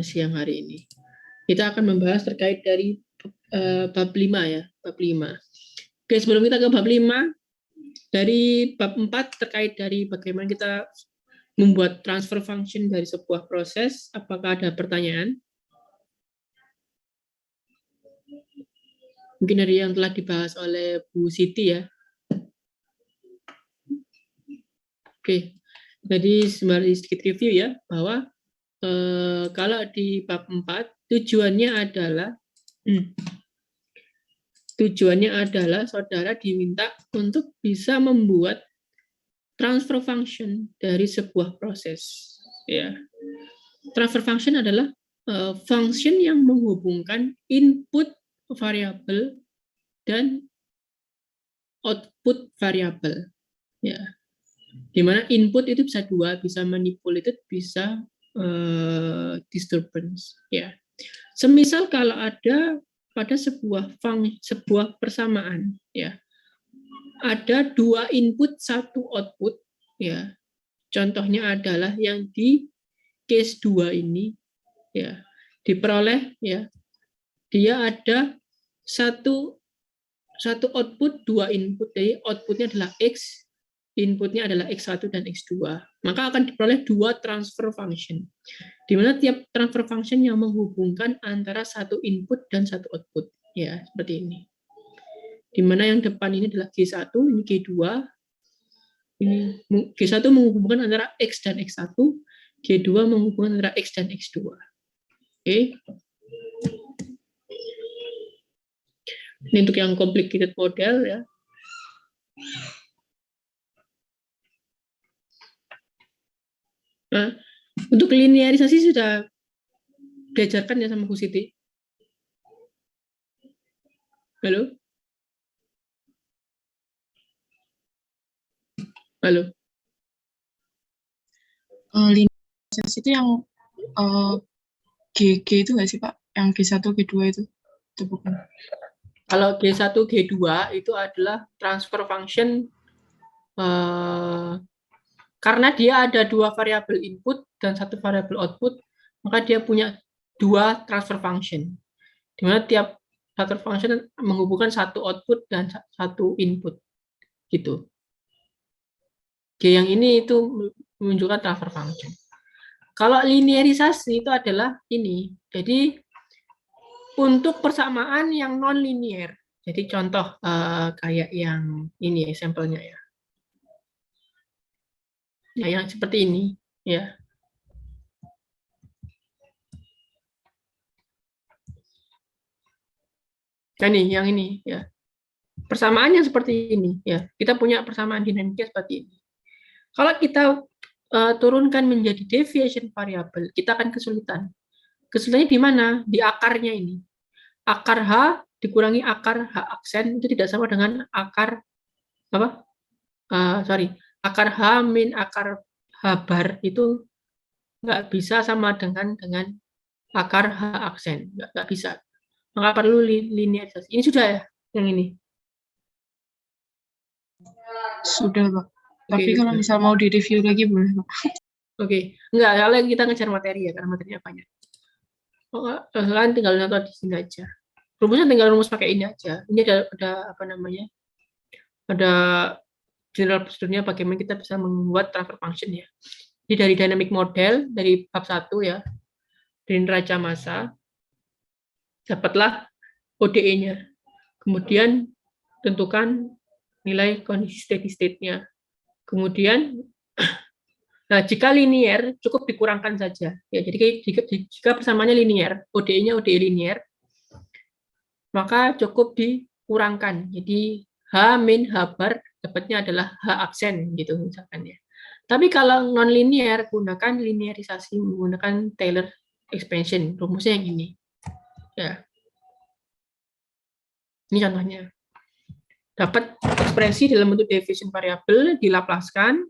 siang hari ini. Kita akan membahas terkait dari bab 5 ya, bab 5. Oke, sebelum kita ke bab 5, dari bab 4 terkait dari bagaimana kita membuat transfer function dari sebuah proses, apakah ada pertanyaan? Mungkin dari yang telah dibahas oleh Bu Siti ya. Oke, jadi sedikit review ya, bahwa kalau di bab 4 tujuannya adalah saudara diminta untuk bisa membuat transfer function dari sebuah proses. Ya, transfer function adalah function yang menghubungkan input variabel dan output variabel. Ya, dimana input itu bisa dua, bisa manipulated, bisa disturbance. Ya, semisal kalau ada pada sebuah persamaan, ya, ada dua input satu output, ya. Contohnya adalah yang di case 2 ini, ya, diperoleh, ya, dia ada satu output, dua input, jadi outputnya adalah X, inputnya adalah X1 dan X2. Maka akan diperoleh dua transfer function, di mana tiap transfer function yang menghubungkan antara satu input dan satu output. Ya, seperti ini. Di mana yang depan ini adalah G1, ini G2. Ini G1 menghubungkan antara X dan X1, G2 menghubungkan antara X dan X2. Oke. Ini untuk yang complicated model ya. Nah, untuk linearisasi sudah diajarkan ya sama Bu Siti. Halo? Halo? Linearisasi itu yang GG itu nggak sih Pak? Yang G1, G2 itu bukan? Kalau G1, G2 itu adalah transfer function karena dia ada dua variabel input dan satu variabel output, maka dia punya dua transfer function, di mana tiap transfer function menghubungkan satu output dan satu input, gitu. G yang ini itu menunjukkan transfer function. Kalau linearisasi itu adalah ini, jadi untuk persamaan yang non-linear. Jadi contoh kayak yang ini ya, sampelnya ya. Ya, yang seperti ini, ya. Nah, nih, yang ini, ya. Persamaan yang seperti ini, ya. Kita punya persamaan dinamika seperti ini. Kalau kita turunkan menjadi deviation variable, kita akan kesulitan. Kesulitannya di mana? Di akarnya ini. Akar H dikurangi akar H aksen itu tidak sama dengan akar apa? Akar H min akar H bar itu nggak bisa sama dengan akar H aksen, nggak bisa. Maka perlu linearisasi. Ini sudah ya, yang ini. Sudah Pak. Tapi kalau misal mau di-review lagi boleh Pak? Oke, enggak, kalau kita ngejar materi ya, karena materinya banyak. Kalian tinggal nonton di sini aja. Rumusnya tinggal rumus pakai ini aja. Ini ada apa namanya? Ada general procedure-nya bagaimana kita bisa membuat transfer function ya. Jadi dari dynamic model dari bab 1 ya, dari neraca massa, dapatlah ODE-nya. Kemudian tentukan nilai kondisi steady state-nya. Kemudian nah, jika linear cukup dikurangkan saja. Ya, jadi jika persamaannya linear, ODE-nya ODE linear, maka cukup dikurangkan. Jadi H min H bar dapatnya adalah H aksen gitu misalkan ya. Tapi kalau non linear gunakan linearisasi menggunakan Taylor expansion. Rumusnya yang ini. Ya. Ini contohnya. Dapat ekspresi dalam bentuk deviation variable dilaplaskan,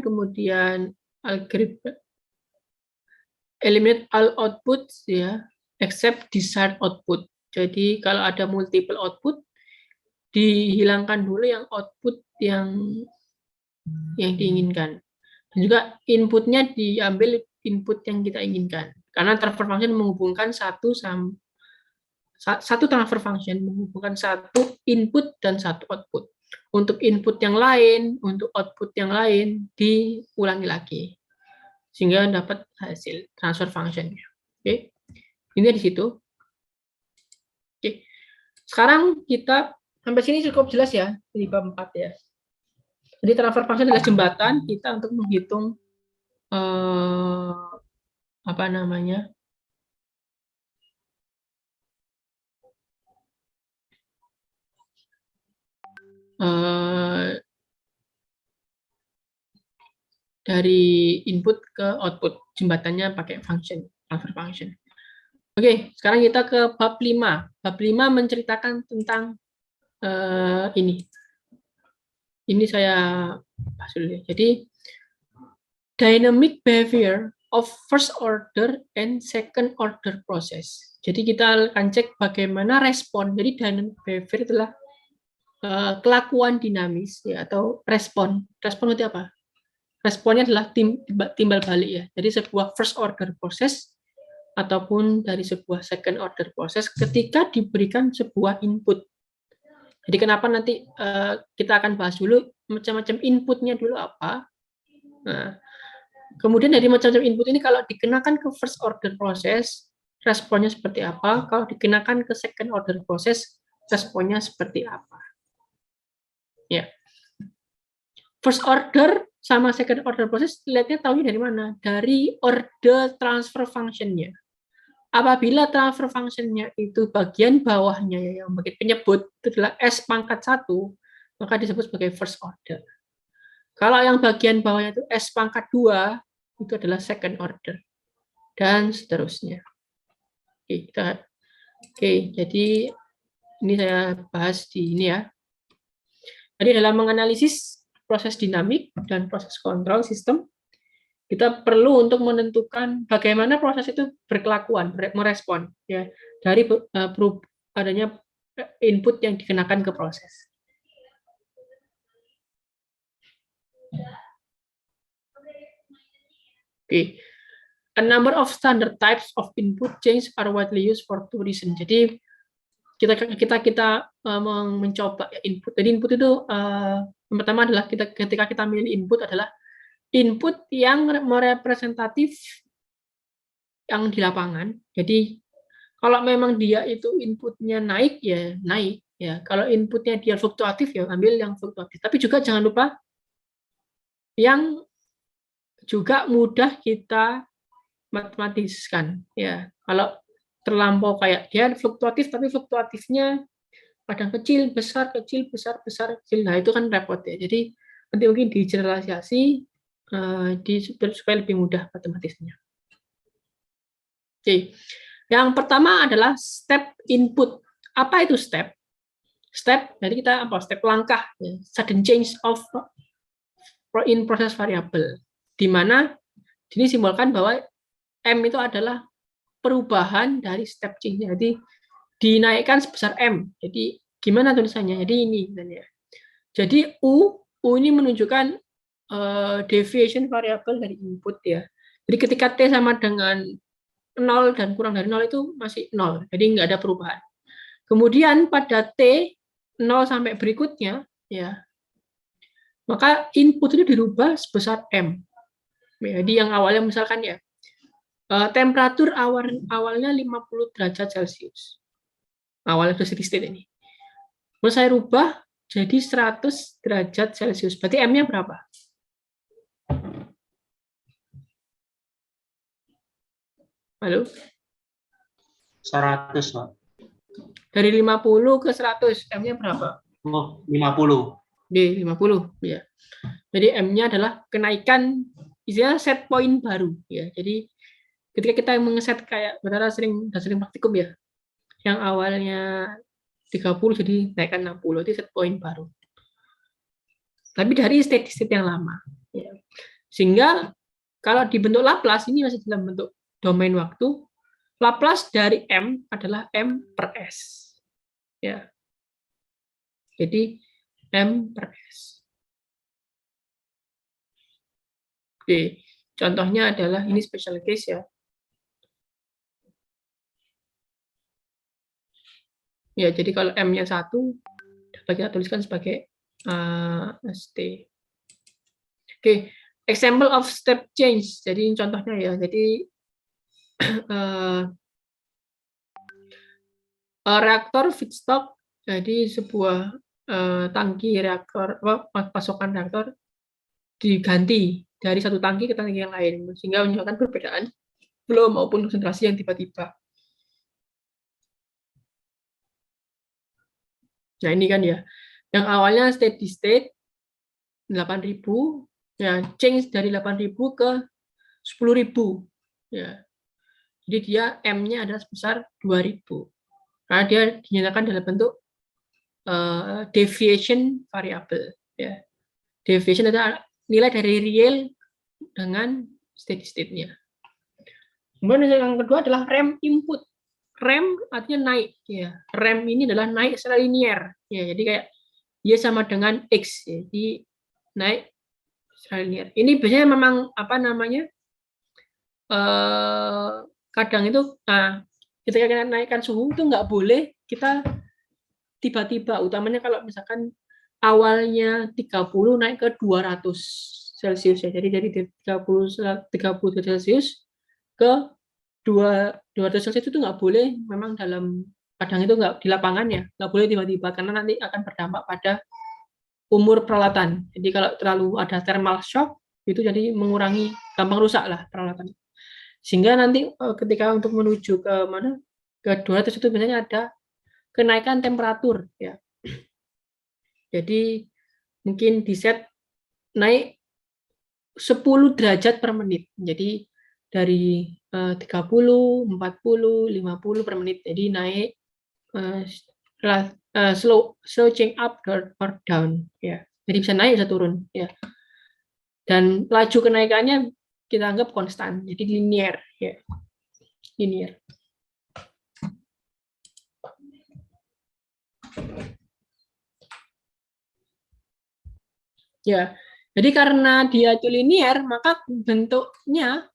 kemudian algoritma eliminate all outputs ya, except desired output. Jadi kalau ada multiple output, dihilangkan dulu yang output yang diinginkan. Dan juga inputnya diambil input yang kita inginkan. Karena transfer function menghubungkan satu transfer function menghubungkan satu input dan satu output. Untuk input yang lain, untuk output yang lain diulangi lagi sehingga dapat hasil transfer function-nya. Oke, ini di situ. Oke, sekarang kita sampai sini cukup jelas ya di bab 4 ya. Jadi transfer function adalah jembatan kita untuk menghitung apa namanya dari input ke output, jembatannya pakai function, transfer function. Oke, sekarang kita ke bab 5. Bab 5 menceritakan tentang ini. Ini saya bahas dulu ya. Jadi dynamic behavior of first order and second order process. Jadi kita akan cek bagaimana respon. Jadi dynamic behavior adalah kelakuan dinamis ya, atau respon. Respon itu apa? Responnya adalah timbal balik ya. Jadi sebuah first order process ataupun dari sebuah second order process ketika diberikan sebuah input. Jadi kenapa nanti kita akan bahas dulu macam-macam inputnya dulu apa. Nah, kemudian dari macam-macam input ini kalau dikenakan ke first order process, responnya seperti apa. Kalau dikenakan ke second order process, responnya seperti apa. Ya. First order sama second order process, lihatnya tahunya dari mana? Dari order transfer function-nya. Apabila transfer function-nya itu bagian bawahnya yang bagian penyebut itu adalah S pangkat 1, maka disebut sebagai first order. Kalau yang bagian bawahnya itu S pangkat 2, itu adalah second order. Dan seterusnya. Oke, jadi ini saya bahas di ini ya. Jadi dalam menganalisis proses dinamik dan proses kontrol sistem, kita perlu untuk menentukan bagaimana proses itu berkelakuan, merespon ya dari adanya input yang dikenakan ke proses. Oke. A number of standard types of input change are widely used for two reasons. Jadi kita mencoba input. Jadi input itu yang pertama adalah ketika kita milih input adalah input yang merepresentatif yang di lapangan. Jadi kalau memang dia itu inputnya naik ya naik ya. Kalau inputnya dia fluktuatif ya ambil yang fluktuatif. Tapi juga jangan lupa yang juga mudah kita matematiskan ya. Kalau terlampau kayak dia fluktuatif tapi fluktuatifnya kadang kecil, besar, kecil, besar, besar, kecil. Nah, itu kan repot ya. Jadi nanti mungkin digeneralisasi supaya lebih mudah matematisnya. Oke. Yang pertama adalah step input. Apa itu step? Step, jadi kita apa? Step langkah, ya. Sudden change of in process variable. Di mana ini simbolkan bahwa M itu adalah perubahan dari step change. Jadi dinaikkan sebesar M. Jadi gimana tulisannya? Jadi ini. Jadi U ini menunjukkan deviation variable dari input ya. Jadi ketika T sama dengan 0 dan kurang dari 0 itu masih 0, jadi nggak ada perubahan. Kemudian pada T 0 sampai berikutnya, ya, maka input itu dirubah sebesar M. Jadi yang awalnya misalkan ya, temperatur awalnya 50 derajat Celcius. Awalnya steady state ini. Terus saya rubah jadi 100 derajat Celcius. Berarti M-nya berapa? Halo? 100, Pak. Dari 50 ke 100, M-nya berapa? Oh, 50. Di 50, ya. Jadi M-nya adalah kenaikan, istilahnya set point baru, ya. Jadi ketika kita mengeset kayak saudara sering praktikum ya, yang awalnya 30 jadi naikkan 60, itu set point baru. Tapi dari state yang lama. Ya. Sehingga kalau dibentuk Laplace, ini masih dalam bentuk domain waktu, Laplace dari M adalah M per S. Ya. Jadi M per S. Oke, contohnya adalah ini special case ya. Ya, jadi kalau M-nya 1, dapat kita tuliskan sebagai ST. Oke, example of step change. Jadi contohnya ya, jadi reaktor feedstock, jadi sebuah tangki reaktor, pasokan reaktor diganti dari satu tangki ke tangki yang lain, sehingga menyebabkan perbedaan flow maupun konsentrasi yang tiba-tiba. Nah ini kan ya, yang awalnya steady state 8.000, ya change dari 8.000 ke 10.000, ya. Jadi dia M-nya adalah sebesar 2.000, karena dia dinyatakan dalam bentuk deviation variable. Ya. Deviation adalah nilai dari real dengan steady state-nya. Kemudian yang kedua adalah rem input. Rem artinya naik. Ya. Rem ini adalah naik secara linear. Ya, jadi kayak dia sama dengan X. Ya. Jadi naik secara linear. Ini biasanya memang apa namanya? Kadang itu, ketika kita naikkan suhu itu nggak boleh kita tiba-tiba, utamanya kalau misalkan awalnya 30 naik ke 200 Celcius ya. Jadi dari 30 Celcius ke 200 Celcius itu nggak boleh, memang dalam kadang itu nggak di lapangan ya, nggak boleh tiba-tiba karena nanti akan berdampak pada umur peralatan. Jadi kalau terlalu ada thermal shock itu jadi mengurangi, gampang rusak lah peralatan. Sehingga nanti ketika untuk menuju ke mana, ke 200 itu biasanya ada kenaikan temperatur ya. Jadi mungkin di set naik 10 derajat per menit. Jadi dari 30, 40, 50 per menit. Jadi naik slow change up or down ya. Jadi bisa naik bisa turun ya. Dan laju kenaikannya kita anggap konstan. Jadi linear ya. Linear. Ya. Jadi karena dia itu linear, maka bentuknya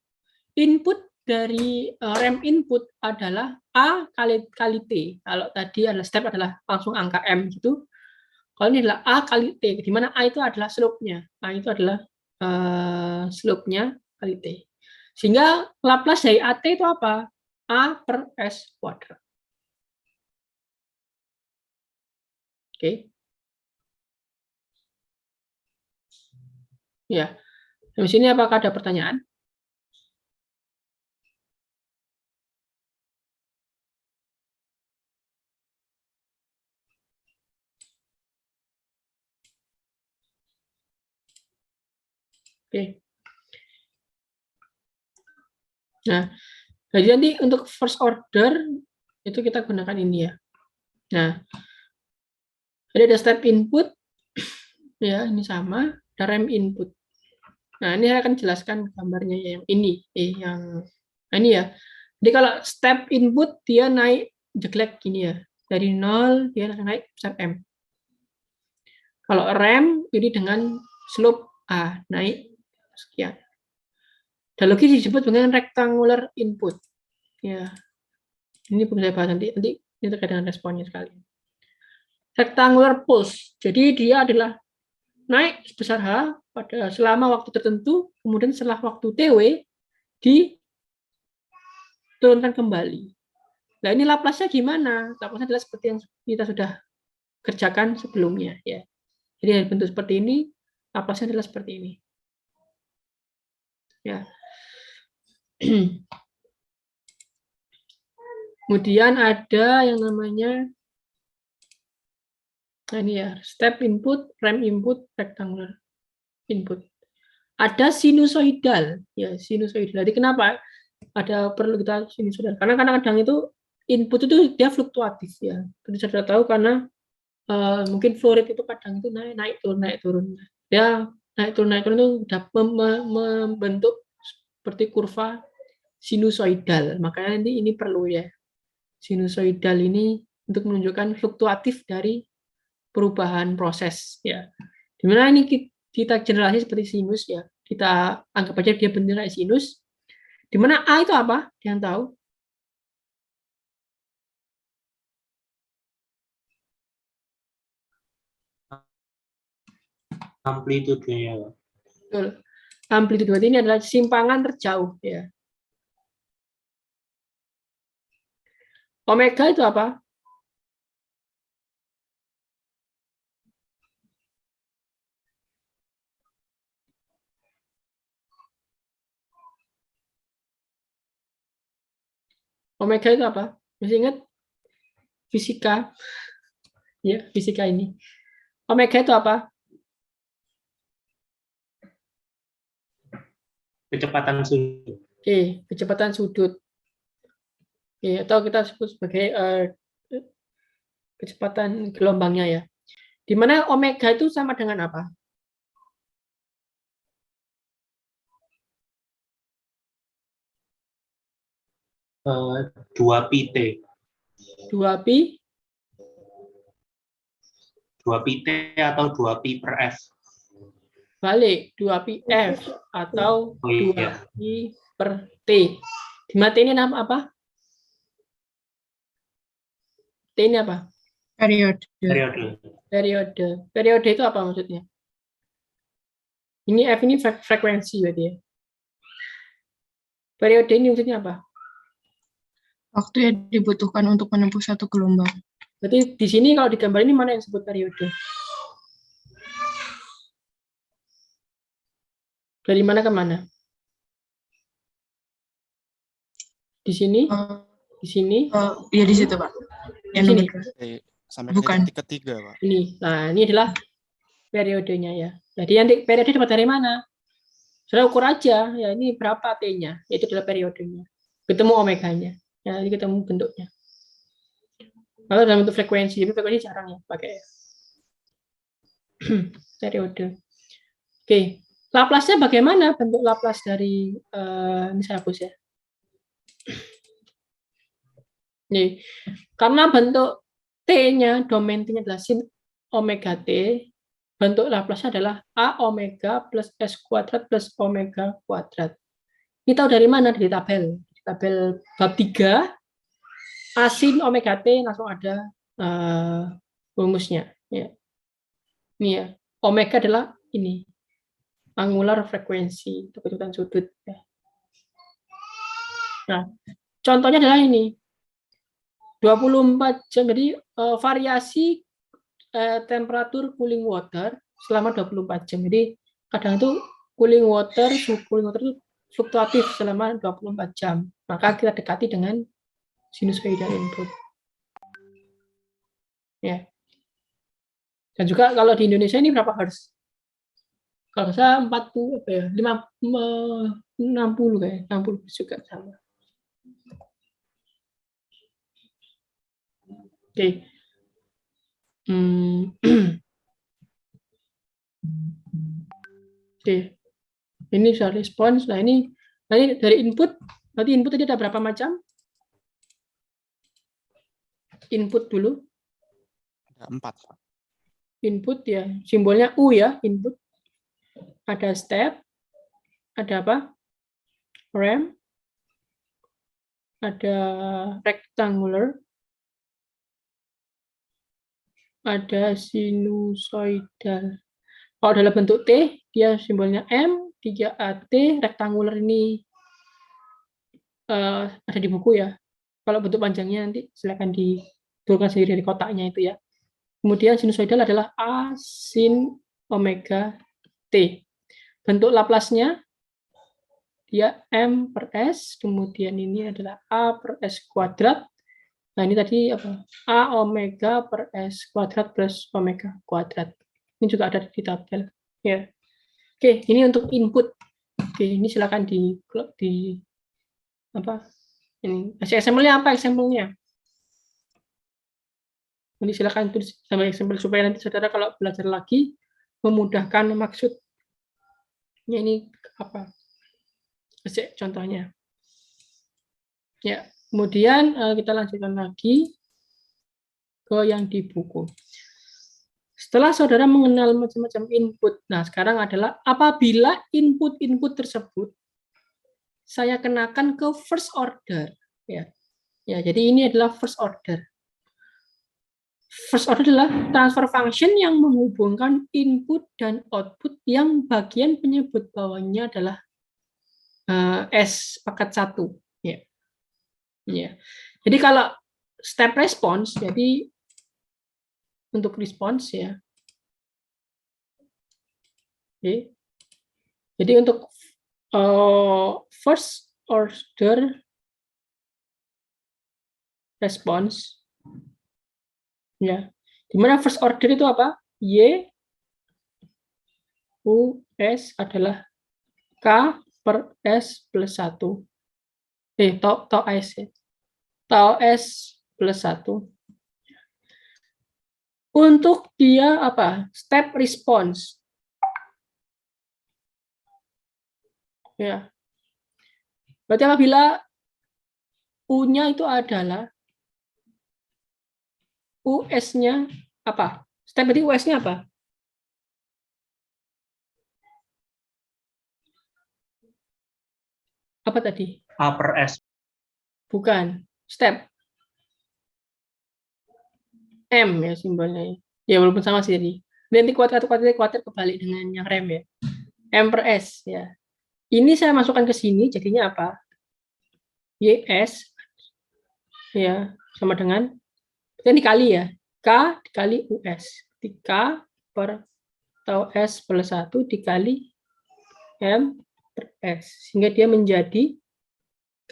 input dari rem input adalah A kali T. Kalau tadi adalah step adalah langsung angka M gitu. Kalau ini adalah A kali T, di mana A itu adalah slope-nya. A itu adalah slope-nya kali T. Sehingga Laplace dari AT itu apa? A per S kuadrat. Oke. Ya. Di sini apakah ada pertanyaan? Oke. Nah, jadi nanti untuk first order itu kita gunakan ini ya. Nah, jadi ada step input, ya ini sama, ada rem input. Nah, ini saya akan jelaskan gambarnya yang ini, yang nah ini ya. Jadi kalau step input dia naik jelek gini ya, dari 0 dia naik besar M. Kalau rem ini dengan slope A naik sekian. Dan logis disebut dengan rectangular input. Ya, ini perlu saya bahas nanti ini terkait dengan responnya sekali. Rectangular pulse, jadi dia adalah naik sebesar H pada selama waktu tertentu, kemudian setelah waktu TW diturunkan kembali. Nah ini Laplace-nya gimana? Laplace-nya adalah seperti yang kita sudah kerjakan sebelumnya ya. Jadi bentuk seperti ini, Laplace-nya adalah seperti ini. Ya. Kemudian ada yang namanya, nah ini ya, step input, rem input, rectangular input. Ada sinusoidal, ya sinusoidal. Jadi kenapa ada perlu kita sinusoidal? Karena kadang-kadang itu input itu dia fluktuatif ya. Seperti sudah tahu karena mungkin flow rate itu kadang itu naik turun. Ya naik turun itu dapat membentuk seperti kurva sinusoidal. Makanya nanti ini perlu ya. Sinusoidal ini untuk menunjukkan fluktuatif dari perubahan proses ya. Dimana ini kita generalisasi seperti sinus ya. kita anggap aja dia bentuk kayak sinus. Di mana A itu apa? Yang tahu? Amplitudenya, Pak. Betul. Amplitude berarti ini adalah simpangan terjauh ya. Omega itu apa? Omega itu apa? Masih ingat? Fisika. Ya, fisika ini. Omega itu apa? Kecepatan sudut. Oke, kecepatan sudut. Oke, atau kita sebut sebagai kecepatan gelombangnya ya. Di mana omega itu sama dengan apa? Eh, 2pt. 2pi 2pt atau 2pi per f. balik 2pi F atau Oh iya. 2pi per T. Di mana T ini nama apa? T ini apa? Periode. Periode. Periode. Periode itu apa maksudnya? Ini F ini frekuensi berarti ya. Periode ini maksudnya apa? Waktu yang dibutuhkan untuk menempuh satu gelombang. Berarti di sini kalau digambar ini mana yang disebut periode? Dari mana ke mana? Di sini? Di sini? Ya di situ, Pak. Yang Di sini? nomor 2. Sampai Bukan. ke titik ketiga, Pak. Ini. Nah, ini adalah periodenya ya. Jadi yang periode dapat dari mana? Sudah ukur aja, ya ini berapa T-nya, itu adalah periodenya. Ketemu omeganya, ya ini ketemu bentuknya. Kalau dalam bentuk frekuensi, tapi frekuensi jarang ya pakai periode. Oke, Laplace-nya bagaimana bentuk Laplace dari ini saya hapus ya. Nih, karena bentuk T-nya, domain T-nya adalah sin omega T, bentuk Laplace adalah A omega plus S kuadrat plus omega kuadrat. Ini tahu dari mana? Dari tabel. Tabel bab 3, A sin omega T langsung ada rumusnya. Ya. Ini ya, omega adalah ini, angular frekuensi, kecepatan sudut. Ya. Nah, contohnya adalah ini, 24 jam, jadi variasi temperatur cooling water selama 24 jam. Jadi kadang itu cooling water itu fluktuatif selama 24 jam. Maka kita dekati dengan sinusoidal input. Ya. Dan juga kalau di Indonesia ini berapa hertz? Kalau saya 40 apa ya? 60 kayak 60 juga sama. Oke. Oke. Ini sudah respons. Nah ini dari input. Berarti input tadi ada berapa macam? Input dulu. Ada 4, Pak. Input ya, simbolnya U ya, input. Ada step, ada apa? Ramp, ada rectangular, ada sinusoidal. Kalau dalam bentuk T, dia simbolnya M, 3AT, rectangular ini ada di buku ya. Kalau bentuk panjangnya nanti silakan dituliskan sendiri dari kotaknya itu ya. Kemudian sinusoidal adalah A sin omega T. Bentuk Laplace-nya dia M per S, kemudian ini adalah A per S kuadrat. Nah ini tadi apa? A omega per S kuadrat plus omega kuadrat. Ini juga ada di tabel. Ya. Oke, ini untuk input. Oke, ini silakan di apa? Ini example-nya apa example-nya? Ini silakan tulis sama example supaya nanti saudara kalau belajar lagi memudahkan maksudnya ini apa? Contohnya. Ya, kemudian kita lanjutkan lagi ke yang di buku. Setelah saudara mengenal macam-macam input, nah sekarang adalah apabila input-input tersebut saya kenakan ke first order, ya. Ya, jadi ini adalah first order. First order adalah transfer function yang menghubungkan input dan output yang bagian penyebut bawahnya adalah S pangkat 1. Ya. Ya. Jadi kalau step response, jadi untuk response ya. Oke. Jadi untuk first order response, ya, dimana first order itu apa? Y U S adalah K per S plus 1. Tau S ya. Tau S plus 1. Untuk dia apa? Step response. Ya. Berarti apabila U-nya itu adalah US-nya apa? Step berarti US-nya apa? Apa tadi? A per S. Bukan. Step. M ya simbolnya. Ya walaupun sama sih tadi. Nanti kuadrat kebalik dengan yang rem ya. M per S ya. Ini saya masukkan ke sini jadinya apa? YS ya sama dengan dan dikali ya. K dikali US. K per tau S plus 1 dikali M per S. Sehingga dia menjadi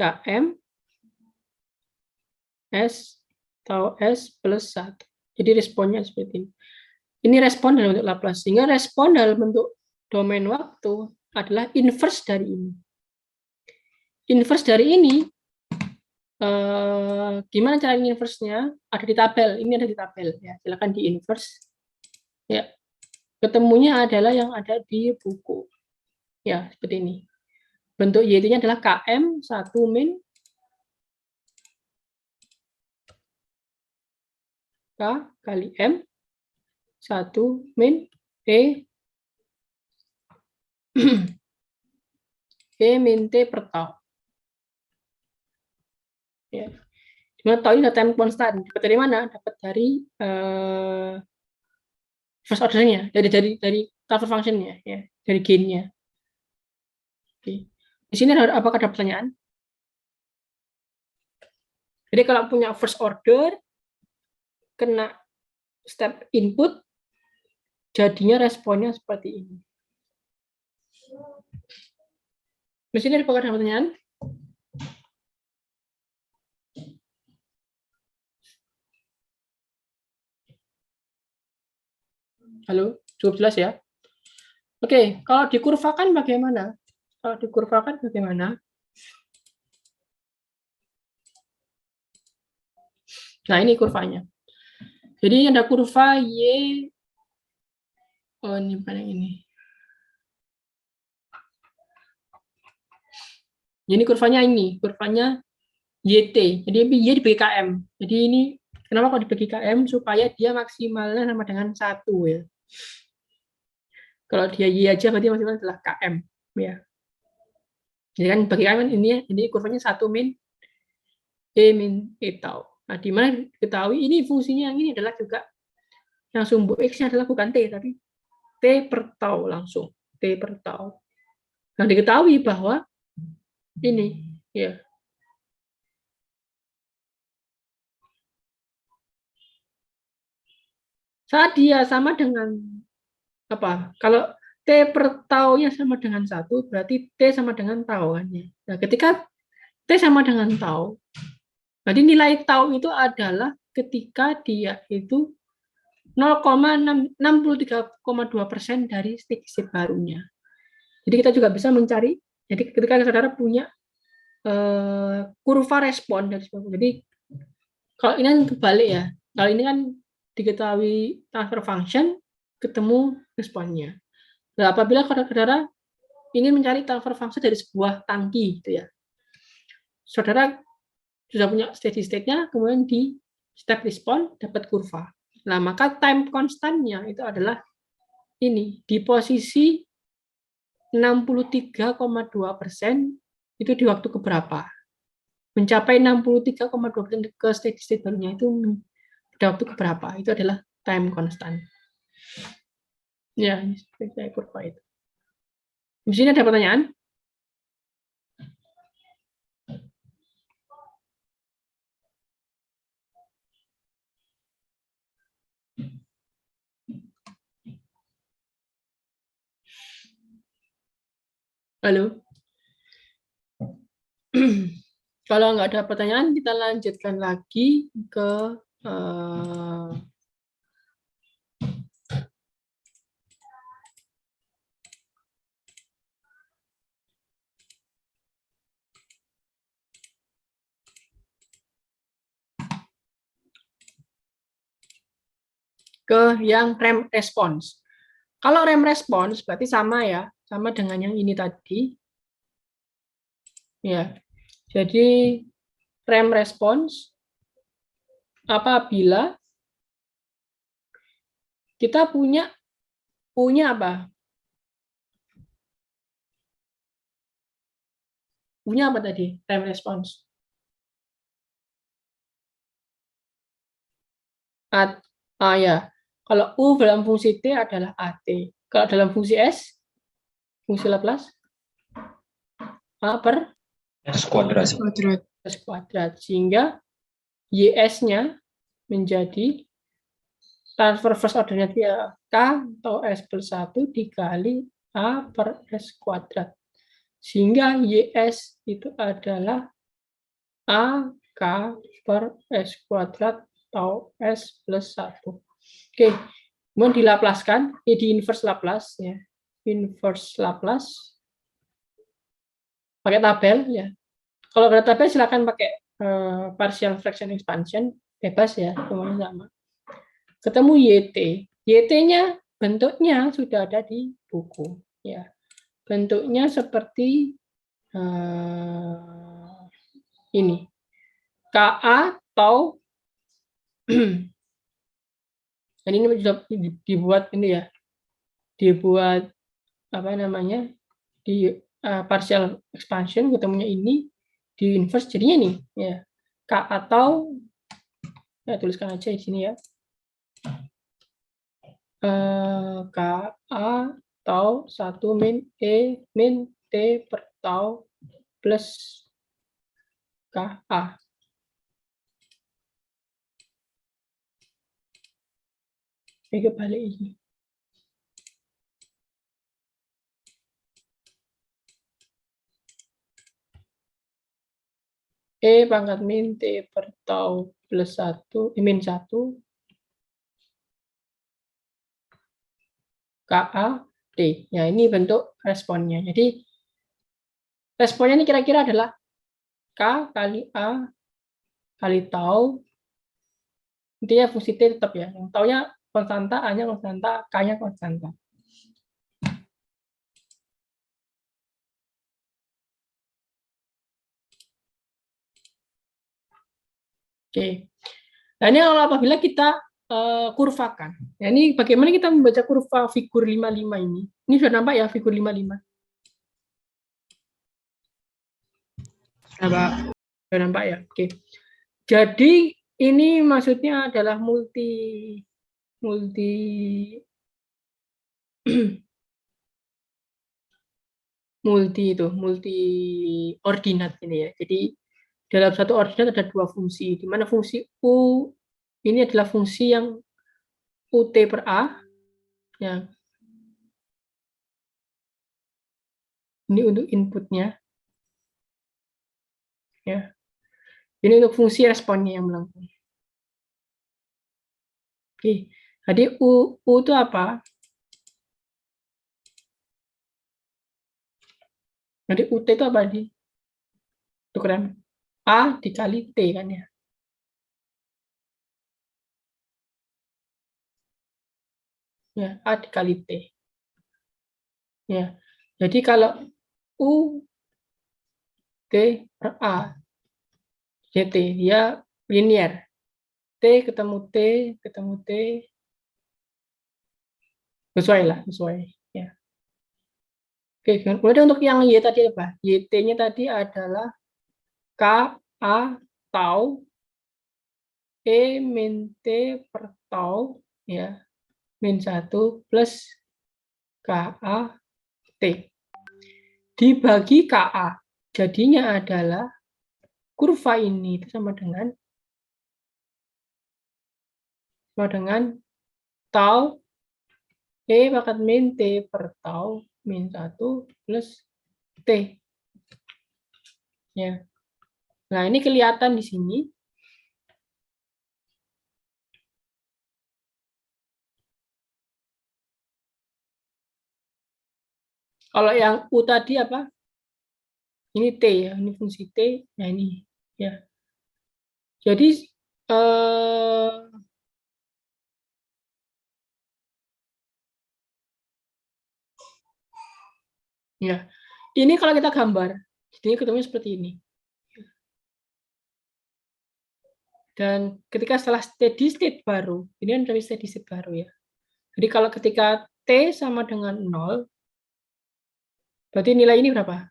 KM S tau S plus 1. Jadi responnya seperti ini. Ini respon dalam bentuk Laplace. Sehingga respon dalam bentuk domain waktu adalah inverse dari ini. Inverse dari ini, gimana cara inverse-nya? Ada di tabel. Ini ada di tabel. Ya, silakan di inverse. Ya, ketemunya adalah yang ada di buku. Ya, seperti ini. Bentuk Y-nya adalah KM 1 min K kali M 1 min E E min T per tau. Ya. Dimana tau ini adalah time constant. Dapat dari mana? Dapat dari first order-nya, dari transfer function-nya, ya, dari gain-nya. Oke. Di sini apakah ada pertanyaan? Jadi kalau punya first order, kena step input, jadinya responnya seperti ini. Di sini apakah ada pertanyaan? Halo, cukup jelas ya? Oke, kalau dikurvakan bagaimana? Kalau dikurvakan bagaimana? Nah, ini kurvanya. Jadi ada kurva Y. Oh, ini bukan yang ini. Ini kurvanya ini. Kurvanya YT. Jadi Y dibagi KM. Jadi ini, kenapa kok dibagi KM? Supaya dia maksimalnya sama dengan 1 ya. Kalau dia Y aja, berarti maksimalnya adalah KM. Ya. Jadi kan bagi KM ini kurvanya 1 min E min E tau. Nah, di mana diketahui ini fungsinya yang ini adalah juga yang sumbu X-nya adalah bukan T, tapi T per tau langsung. T per tau. Nah, diketahui bahwa ini, ya. Saat dia sama dengan, apa, kalau T per tau-nya sama dengan 1, berarti T sama dengan tau kan ya. Nah, ketika T sama dengan tau, jadi nilai tau itu adalah ketika dia itu 0,63,2% dari state barunya. Jadi kita juga bisa mencari, jadi ketika saudara punya kurva respon dari sebuah, jadi kalau ini kan kebalik ya, kalau ini kan diketahui transfer function, ketemu responnya. Nah, apabila saudara ingin mencari transfer function dari sebuah tangki, gitu ya, saudara sudah punya steady state-nya, kemudian di step respon dapat kurva. Nah, maka time constantnya itu adalah ini, di posisi 63,2% itu di waktu keberapa. Mencapai 63,2% ke steady state barunya itu pada waktu keberapa. Itu adalah time constant. Ya, seperti kurva itu. Di sini ada pertanyaan? Halo? Kalau nggak ada pertanyaan, kita lanjutkan lagi ke yang rem response. Kalau rem response berarti sama ya, sama dengan yang ini tadi. Ya. Jadi rem response apabila kita punya apa? Punya apa tadi? Rem response. Ya. Kalau U dalam fungsi T adalah AT. Kalau dalam fungsi S, fungsi Laplace A per S kuadrat. S kuadrat. Sehingga YS-nya menjadi transfer first order-nya dia K atau S plus 1 dikali A per S kuadrat. Sehingga YS itu adalah A K per S kuadrat atau S plus 1. Oke, kemudian dilaplaskan, di inverse Laplace ya. Inverse Laplace pakai tabel ya. Kalau ada tabel silakan pakai partial fraction expansion, bebas ya, semuanya sama. Ketemu YT. YT-nya bentuknya sudah ada di buku ya. Bentuknya seperti ini. KA atau dan ini sudah dibuat ini ya, dibuat apa namanya, di partial expansion, ketemunya ini di inverse jadinya nih ya, K atau ya tuliskan aja di sini ya, K A tau 1 min E min T per tau plus K A. Ini kebalik ini. E pangkat min T per tau plus 1, min 1, KA, T. Ya, ini bentuk responnya. Jadi, responnya ini kira-kira adalah K kali A kali tau. Intinya fungsi T tetap ya. Yang taunya konstanta, A-nya konstanta, K-nya konstanta. Oke. Nah, ini kalau apabila kita kurvakan. Nah, ini bagaimana kita membaca kurva figur 55 ini? Ini sudah nampak ya figur 55? Sudah nampak ya? Oke. Jadi ini maksudnya adalah multi ordinat ini ya. Jadi dalam satu ordinat ada dua fungsi, di mana fungsi U ini adalah fungsi yang UT per A, ya. Ini untuk inputnya, ya. Ini untuk fungsi responnya yang melengkung. Oke, jadi U itu apa? Jadi UT itu apa di? Tukeran A dikali T kan ya. Ya, A dikali T. Ya. Jadi kalau U T per A dt dia linear. ketemu T, ketemu T. Sesuai lah, sesuai. Ya. Oke, kemudian untuk yang Y tadi apa? YT-nya tadi adalah K, A, tau, E min T per tau, ya, min 1 plus KA T. Dibagi KA, jadinya adalah kurva ini itu sama dengan tau E pangkat min T per tau min 1 plus T. Ya. Nah, ini kelihatan di sini. Kalau yang U tadi apa? Ini T ya, ini fungsi T. Nah, ini ya. Jadi ya, ini kalau kita gambar, jadi ketemu seperti ini. Dan ketika setelah steady state baru, ini kan dari steady state baru ya. Jadi kalau ketika T sama dengan 0, berarti nilai ini berapa?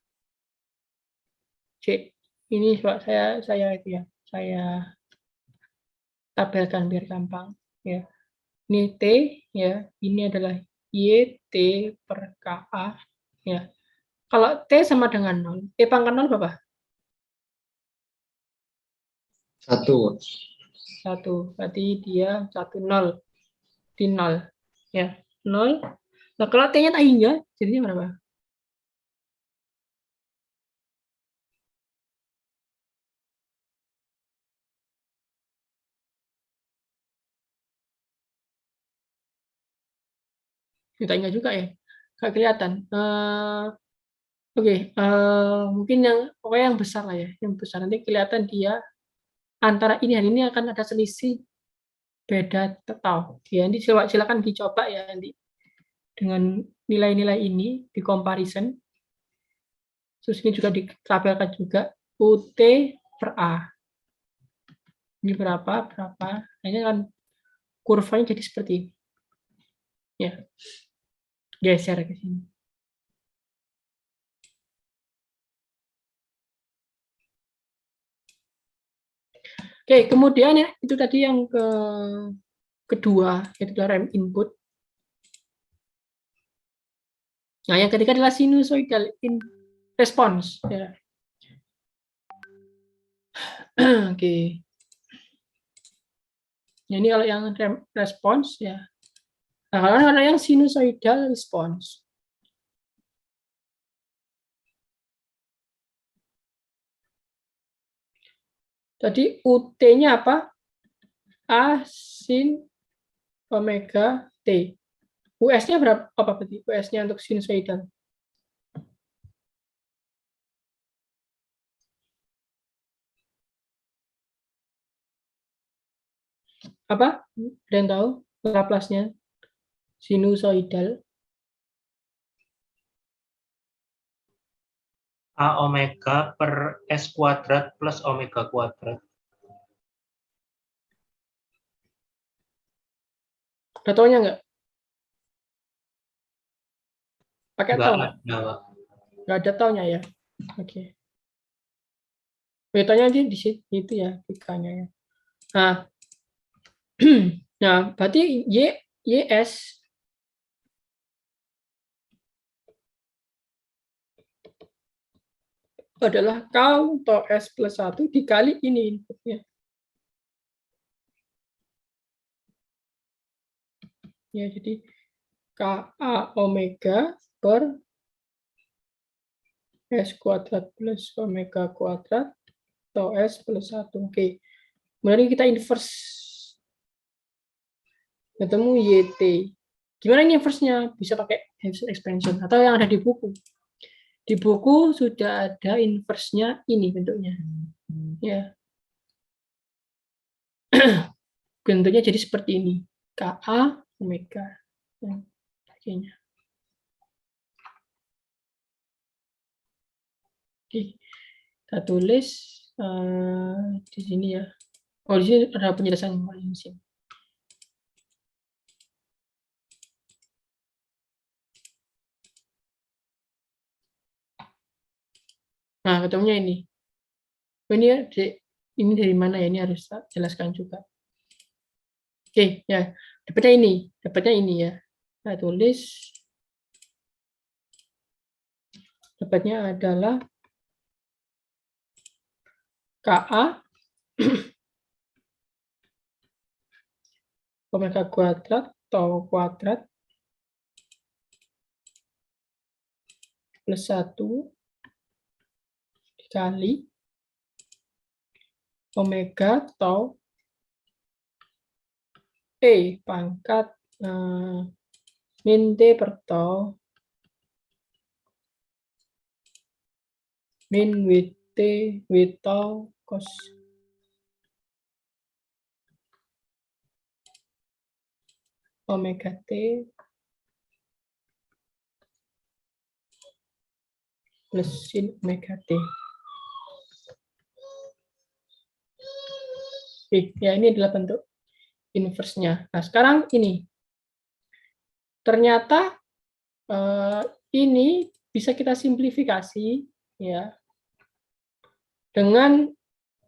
C. Ini saya itu ya, saya tabelkan biar gampang ya. Ini T ya, ini adalah YT per KA ya. Kalau T sama dengan 0, T pangkat 0 berapa? 1. 1. Berarti dia 1, 0. Di 0. Ya, 0. Nah, kalau T-nya tak hingga, jadinya berapa? Ditanya juga ya. Nggak kelihatan. Oke, mungkin pokoknya yang besar lah ya. Yang besar nanti kelihatan dia antara ini dan ini akan ada selisih beda total. Ya, nanti silakan dicoba ya nanti dengan nilai-nilai ini di comparison. Terus ini juga ditabelkan juga UT per A. Ini berapa? Nah, ini kan kurvanya jadi seperti ini. Ya. Geser ke sini. Oke, kemudian ya itu tadi yang kedua, yaitu rem input. Nah, yang ketiga adalah sinusoidal response. Ya. Oke. Nah, ini kalau yang rem response ya. Nah, kalau yang sinusoidal response. Tadi UT-nya apa? A sin omega T. US-nya berapa? Apa berarti? US-nya untuk sinusoidal. Apa? Ada yang tahu? Laplace-nya sinusoidal. A omega per S kuadrat plus omega kuadrat. Ada taunya nggak? Pakai tau nggak? Ada. Nggak ada taunya ya. Oke. Betanya di situ itu ya, tiga-nya ya. Nah, nah berarti YS adalah tau S plus 1 dikali ini inputnya. Ya, jadi KA omega per S kuadrat plus omega kuadrat atau S plus 1. Oke. Kemudian kita inverse. Ketemu YT. Gimana ini inverse-nya? Bisa pakai Hampshire expansion atau yang ada di buku. Di buku sudah ada inverse-nya ini bentuknya. Ya. Bentuknya jadi seperti ini. KA omega. Yang bagiannya. Oke. Kita tulis di sini ya. Oh, di sini ada penjelasan enzim. Nah, ketemunya ini. Oh, ini dari mana ya? Ini harus saya jelaskan juga. Oke, ya. Dapatnya ini. Dapatnya ini ya. Saya tulis. Dapatnya adalah Ka omega kuadrat tau kuadrat plus 1 dikali omega tau E pangkat min T per tau min WT W tau cos omega T plus sin omega T. Oke, ya ini adalah bentuk inverse-nya. Nah, sekarang ini. Ternyata ini bisa kita simplifikasi ya dengan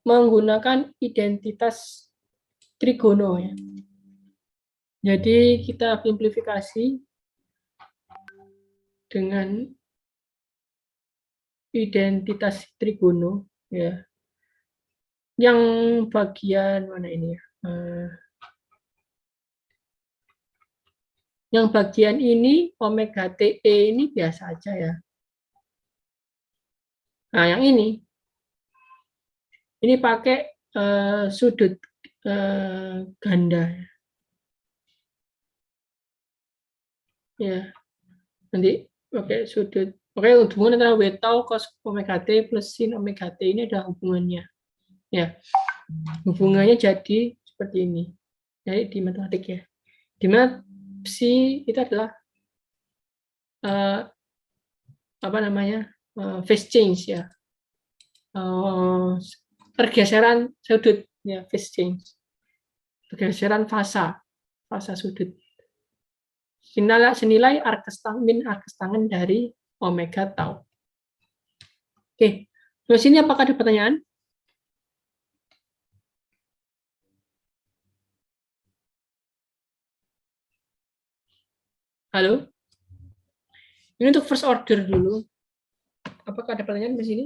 menggunakan identitas trigono ya. Jadi kita simplifikasi dengan identitas trigono ya. Yang bagian mana ini ya? Yang bagian ini omega TE ini biasa aja ya. Nah, yang ini pakai sudut ganda ya. Nanti pakai sudut. Oke, hubungan antara W tau cos omega T plus sin omega T ini ada hubungannya. Ya. Hubungannya jadi seperti ini. Jadi di matematik ya. Di mana psi itu adalah apa namanya? Phase change ya. Pergeseran sudut ya, phase change. Pergeseran fasa sudut. Senilai min arcus tangen dari omega tau. Oke, terus ini apakah ada pertanyaan? Halo? Ini untuk first order dulu. Apakah ada pertanyaan di sini?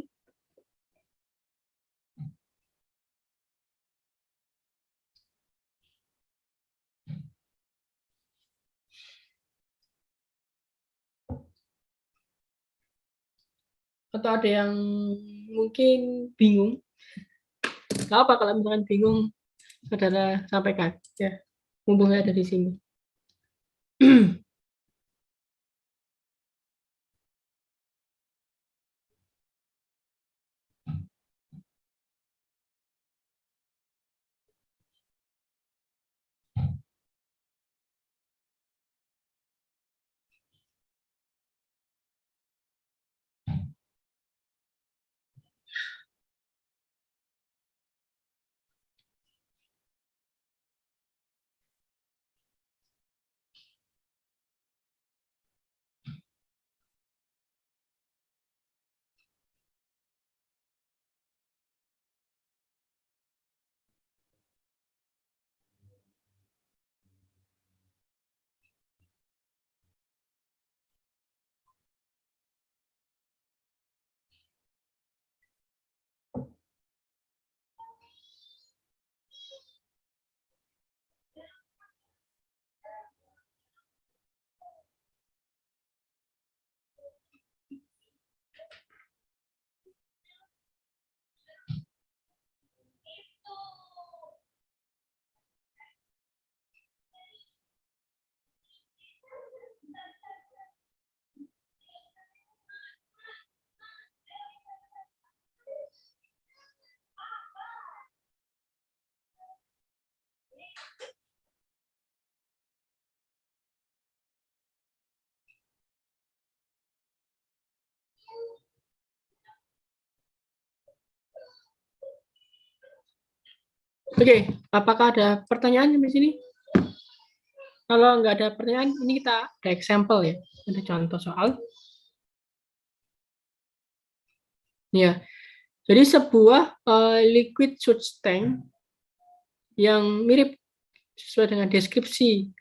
Atau ada yang mungkin bingung? Gak apa kalau misalkan bingung, saudara sampaikan ya. Mumpung ada di sini. Oke, apakah ada pertanyaan di sini? Kalau nggak ada pertanyaan, ini kita ada example ya, ada contoh soal. Ya, jadi sebuah liquid source tank yang mirip sesuai dengan deskripsi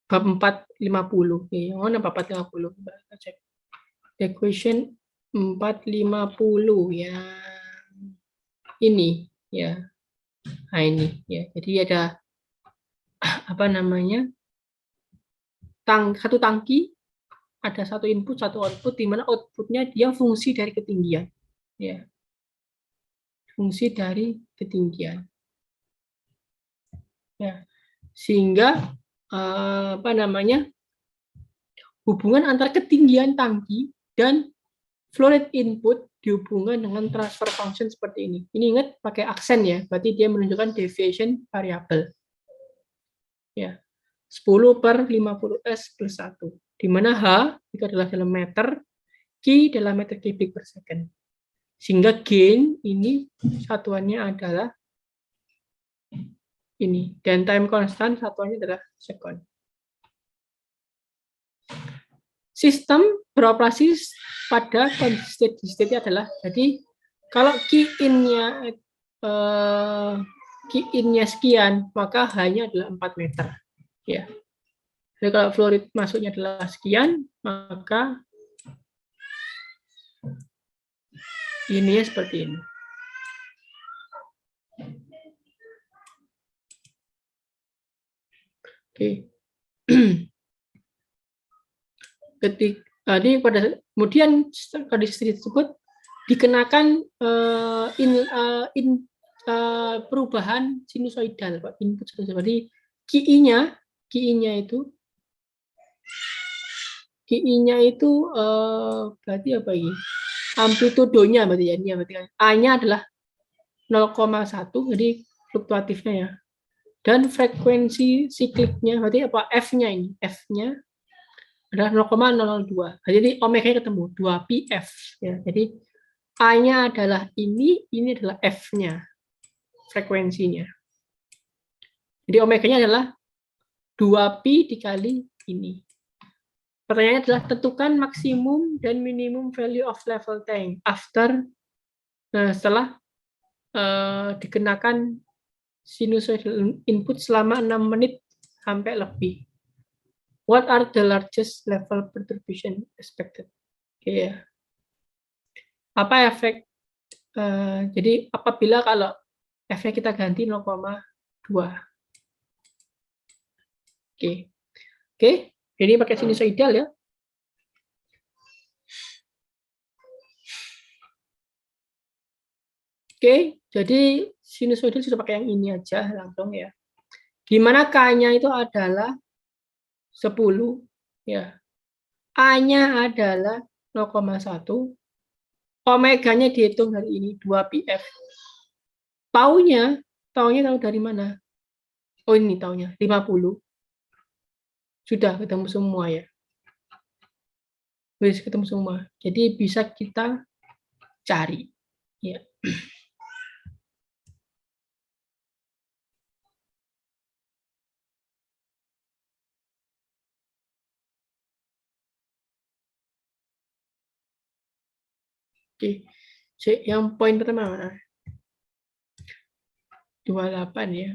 bab 450. Yang mana bab 450? Kita cek. Equation 450 ya. Ini ya. Nah, ini ya. Jadi ada apa namanya? Satu tangki, ada satu input, satu output, di mana outputnya dia fungsi dari ketinggian. Ya. Fungsi dari ketinggian. Ya. Sehingga apa namanya? Hubungan antara ketinggian tangki dan flow rate input dihubungkan dengan transfer function seperti ini. Ini ingat pakai aksen ya, berarti dia menunjukkan deviation variable. Ya. 10/50s plus 1. Di mana H itu adalah dalam meter, Q dalam meter kubik per second. Sehingga gain ini satuannya adalah ini, dan time constant satuannya adalah second. Sistem beroperasi pada kondisi steady adalah, jadi kalau Q-in-nya sekian, maka H-nya adalah 4 meter. Ya. Jadi kalau flow rate masuknya adalah sekian, maka ini seperti ini. Oke. Kemudian kondisi tersebut dikenakan perubahan sinusoidal, Pak, input seperti KI-nya itu berarti apa ini? Amplitudonya berarti ya, ini berarti A-nya adalah 0,1, jadi fluktuatifnya ya. Dan frekuensi sikliknya berarti apa? F-nya ini, F-nya adalah 0,002. Jadi omega-nya ketemu 2πf ya. Jadi A-nya adalah ini adalah F-nya, frekuensinya. Jadi omega-nya adalah 2pi dikali ini. Pertanyaannya adalah tentukan maksimum dan minimum value of level tank after setelah dikenakan sinusoidal input selama 6 menit sampai lebih. What are the largest level perturbation expected? Oke ya. Apa efek? Jadi apabila kalau F-nya kita ganti 0,2. Oke. Jadi pakai sinusoidal ya. Oke, jadi sinusoidal sudah pakai yang ini aja langsung ya. Gimana K-nya itu adalah 10 ya. A-nya adalah 0,1. Omega-nya dihitung dari ini 2πf. Taunya tahu dari mana? Oh, ini taunya 50. Sudah ketemu semua ya. Bisa ketemu semua. Jadi bisa kita cari ya. Oke, yang poin pertama mana? 28 ya.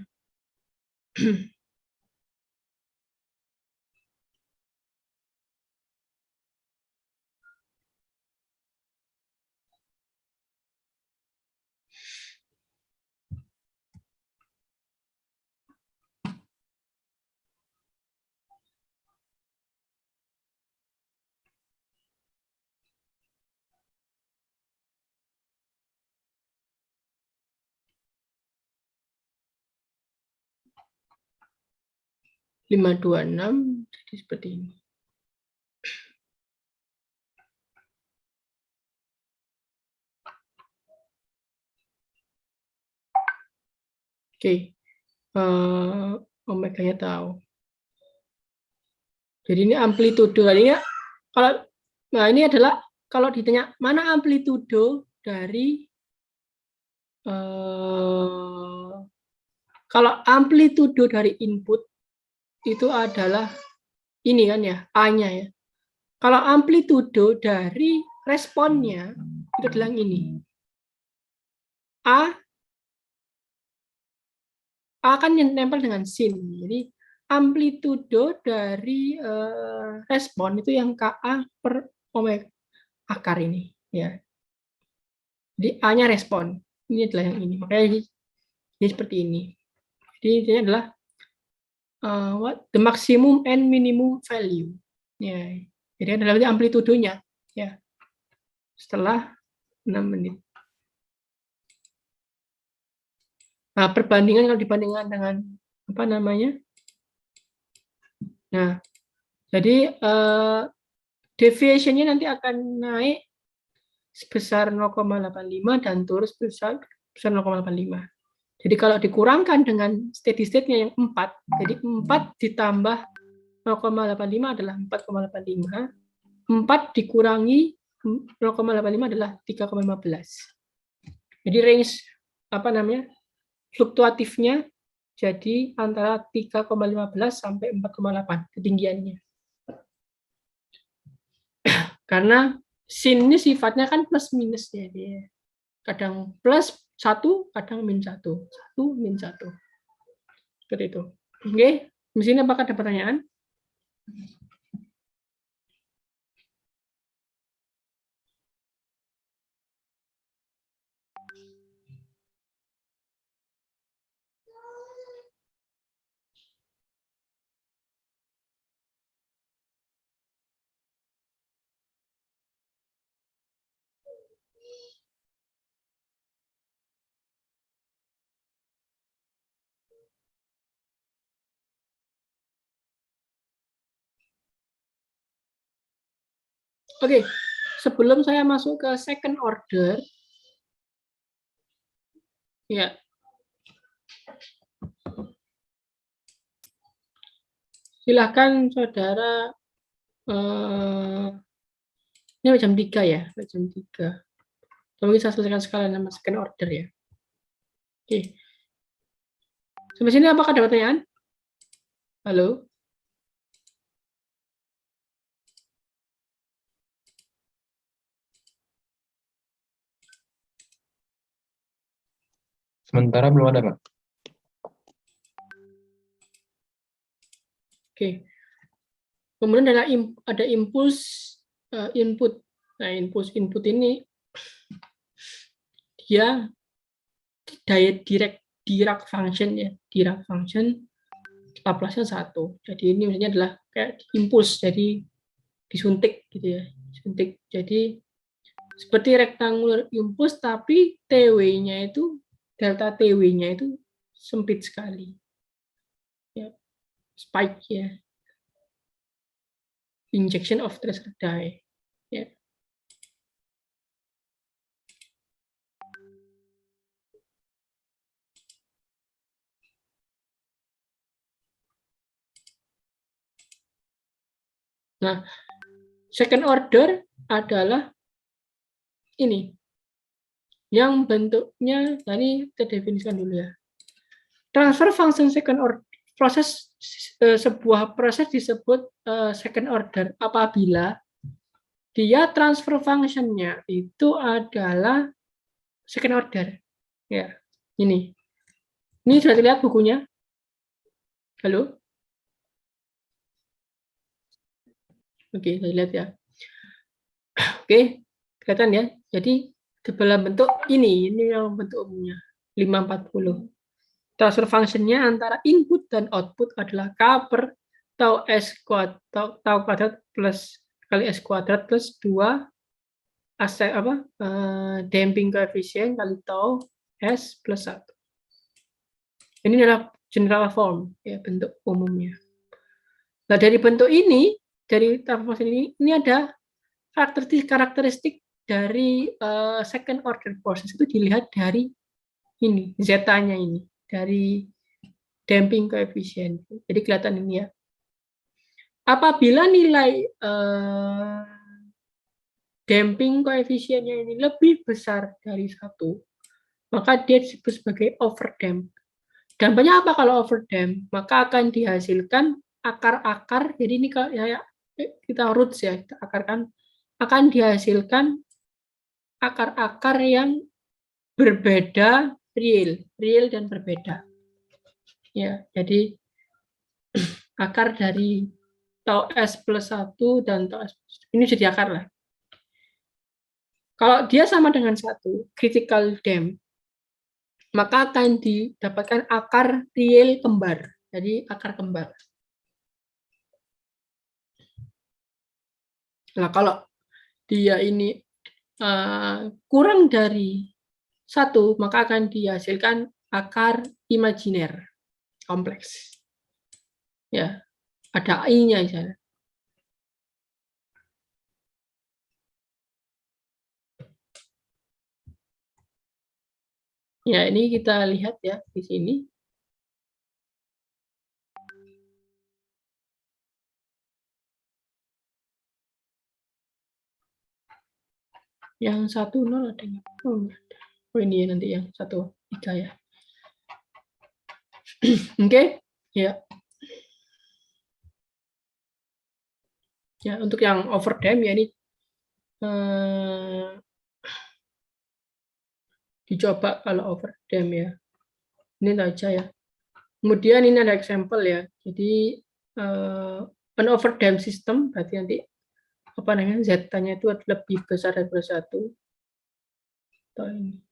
Lima 526 jadi seperti ini. Oke, omega-nya tahu. Jadi ini amplitudo. Ini kalau ini adalah kalau ditanya mana amplitudo dari kalau amplitudo dari input itu adalah ini kan ya, A-nya ya. Kalau amplitudo dari responnya itu adalah yang ini. A kan yang nempel dengan sin. Jadi amplitudo dari respon itu yang KA per omega akar ini ya. Jadi A-nya respon. Ini adalah yang ini. Makanya ini seperti ini. Jadi ini adalah the maximum and minimum value. Ya. Jadi adalah amplitudonya ya. Setelah 6 menit. Nah, perbandingan kalau dibandingkan dengan apa namanya? Nah, jadi deviation-nya nanti akan naik sebesar 0,85 dan turun sebesar 0,85. Jadi kalau dikurangkan dengan steady state-nya yang 4, jadi 4 ditambah 0,85 adalah 4,85. 4 dikurangi 0,85 adalah 3,15. Jadi range apa namanya? Fluktuatifnya jadi antara 3,15 sampai 4,8 ketinggiannya. Karena sin ini sifatnya kan plus minus ya dia. Kadang plus 1, kadang min 1. 1 min 1. Seperti itu. Oke, di sini apakah ada pertanyaan? Oke, sebelum saya masuk ke second order, ya, silakan saudara, ini jam 3 ya, jam 3. Tapi saya selesaikan sekalian sama second order ya. Oke. Sampai sini apakah ada pertanyaan? Halo? Sementara belum ada, Pak. Oke. Kemudian ada impuls input. Nah, impuls input ini dia Dirac function ya. Dirac function Laplace-nya 1. Jadi ini maksudnya adalah kayak impuls, jadi disuntik gitu ya. Suntik. Jadi seperti rectangular impuls tapi TW-nya itu delta TW-nya itu sempit sekali. Ya. Spike ya. Injection of tracer dye. Ya. Nah, second order adalah ini. Yang bentuknya, tadi kita definisikan dulu ya. Transfer function second order, sebuah proses disebut second order apabila dia transfer function-nya itu adalah second order. Ya, ini. Ini sudah dilihat bukunya? Halo? Oke, saya lihat ya. Oke, kelihatan ya. Jadi dalam bentuk ini yang bentuk umumnya 540. Transfer function-nya antara input dan output adalah K per tau S kuadrat plus kali S kuadrat plus 2 damping coefficient kali tau S plus 1. Ini adalah general form, ya, bentuk umumnya. Nah, dari bentuk ini, dari transfer function ini ada karakteristik dari second order process itu dilihat dari ini, zeta-nya ini, dari damping coefficient. Jadi kelihatan ini ya. Apabila nilai damping coefficient-nya ini lebih besar dari 1, maka dia disebut sebagai overdamp. Dampaknya apa kalau overdamp? Maka akan dihasilkan akar-akar, jadi ini kayak kita roots ya, kita akarkan, akan dihasilkan akar-akar yang berbeda real dan berbeda. Ya, jadi akar dari tau S plus 1 dan tau S plus 1. Ini jadi akar lah. Kalau dia sama dengan 1, critical damp, maka akan didapatkan akar real kembar. Jadi akar kembar. Nah, kalau dia ini kurang dari 1, maka akan dihasilkan akar imajiner kompleks. Ya, ada I-nya di sana. Ya, ini kita lihat ya di sini. Yang 1,0 ada nggak? Oh, ini ya nanti yang 1,3 ya. Oke, ya. Ya, untuk yang overdamp ya ini dicoba kalau overdamp ya. Ini saja ya. Kemudian ini ada example ya. Jadi an overdamp system berarti nanti apa namanya zeta-nya itu lebih besar daripada 1. Atau ini.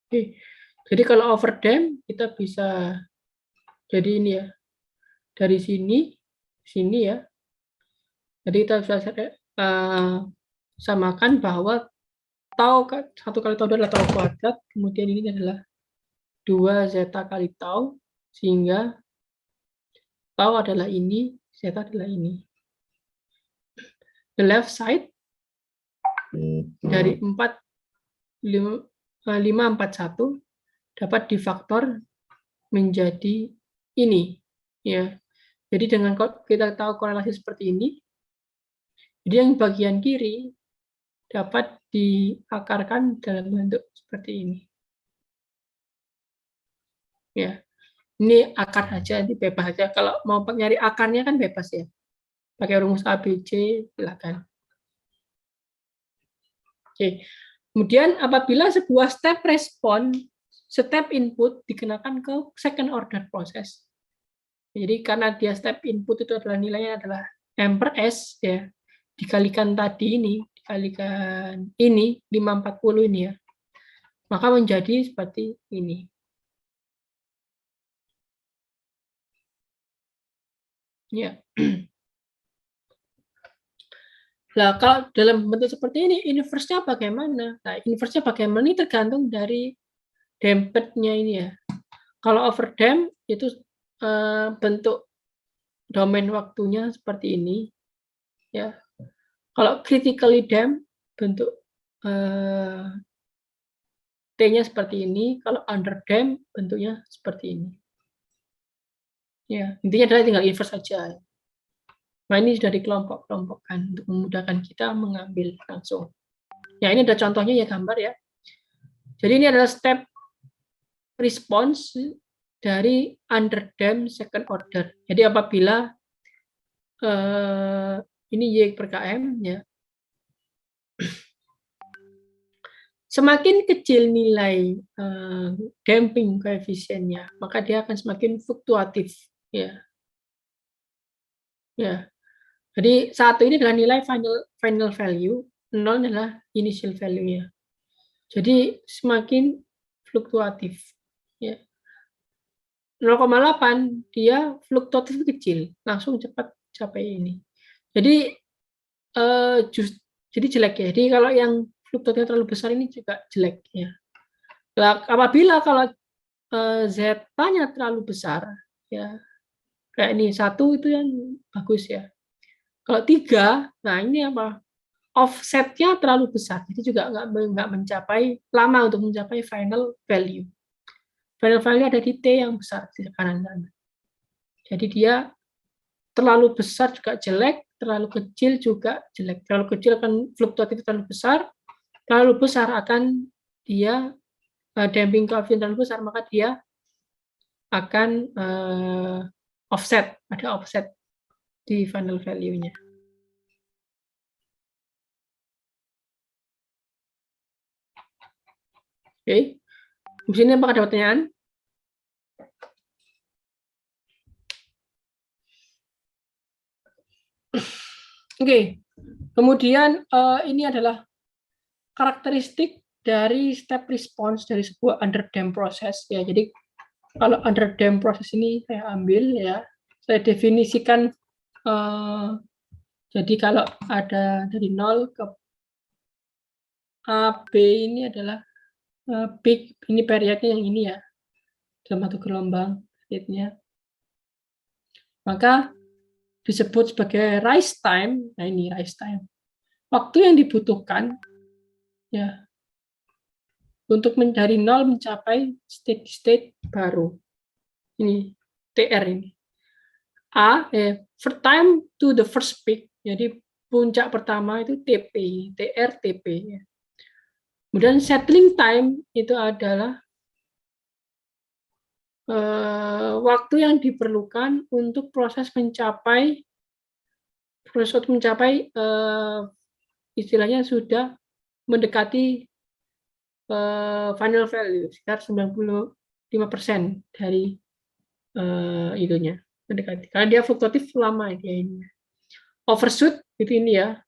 Oke. Jadi kalau overdamp kita bisa jadi ini ya. Dari sini ya. Jadi kita bisa samakan bahwa tau 1 kali tau adalah tau kuadrat, kemudian ini adalah 2 zeta kali tau, sehingga tau adalah ini, zeta adalah ini. The left side dari 541 dapat difaktor menjadi ini ya. Jadi dengan kita tahu korelasi seperti ini, jadi yang bagian kiri dapat diakarkan dalam bentuk seperti ini. Ya. Ini akar saja, nanti bebas saja. Kalau mau nyari akarnya kan bebas ya. Pakai rumus ABC, silakan. Oke. Kemudian apabila sebuah step respon, step input dikenakan ke second order proses. Jadi karena dia step input itu adalah nilainya adalah M per S ya, dikalikan tadi ini, dikalikan ini 540 ini ya. Maka menjadi seperti ini. Ya. Nah, kalau dalam bentuk seperti ini, inverse-nya bagaimana? Nah, inverse-nya bagaimana ini tergantung dari damped-nya ini ya. Kalau overdamp itu bentuk domain waktunya seperti ini. Ya. Kalau critically damp, bentuk T-nya seperti ini. Kalau underdamp, bentuknya seperti ini. Ya, intinya adalah tinggal inverse saja. Nah, ini sudah dikelompok-kelompokkan untuk memudahkan kita mengambil langsung. Ya, ini ada contohnya ya, gambar ya. Jadi ini adalah step response dari underdamp second order. Jadi apabila ini Y per KM ya. Semakin kecil nilai damping koefisiennya, maka dia akan semakin fluktuatif ya. Ya. Jadi 1 ini adalah nilai final value, 0 adalah initial value-nya. Jadi semakin fluktuatif ya. 0,8 dia fluktuatif kecil, langsung cepat capai ini. Jadi jadi jelek ya. Jadi kalau yang fluktuatifnya terlalu besar ini juga jelek ya. Nah, apabila kalau zeta-nya terlalu besar ya, kayak ini 1 itu yang bagus ya. Kalau 3, nah ini apa? Offset-nya terlalu besar, jadi juga nggak mencapai lama untuk mencapai final value. Final value ada di T yang besar di kanan sana. Jadi dia terlalu besar juga jelek, terlalu kecil juga jelek. Terlalu kecil akan fluktuatif terlalu besar akan dia damping coefficient terlalu besar, maka dia akan offset, ada offset di final value-nya. Oke, di sini apakah ada pertanyaan? Oke, kemudian ini adalah karakteristik dari step response dari sebuah underdamped proses ya. Jadi kalau underdamped proses ini saya ambil ya, saya definisikan. Jadi kalau ada dari 0 ke AB ini adalah peak, ini periodnya yang ini ya, dalam satu gelombang periodnya. Maka disebut sebagai rise time. Nah ini rise time. Waktu yang dibutuhkan ya untuk dari 0 mencapai state baru. Ini TR ini. For time to the first peak. Jadi puncak pertama itu TP, TR, TP. Ya. Kemudian settling time itu adalah waktu yang diperlukan untuk proses mencapai istilahnya sudah mendekati final value sekitar 95% dari itunya mendekati. Karena dia fluktuatif lama dia ini. Overshoot itu ini ya,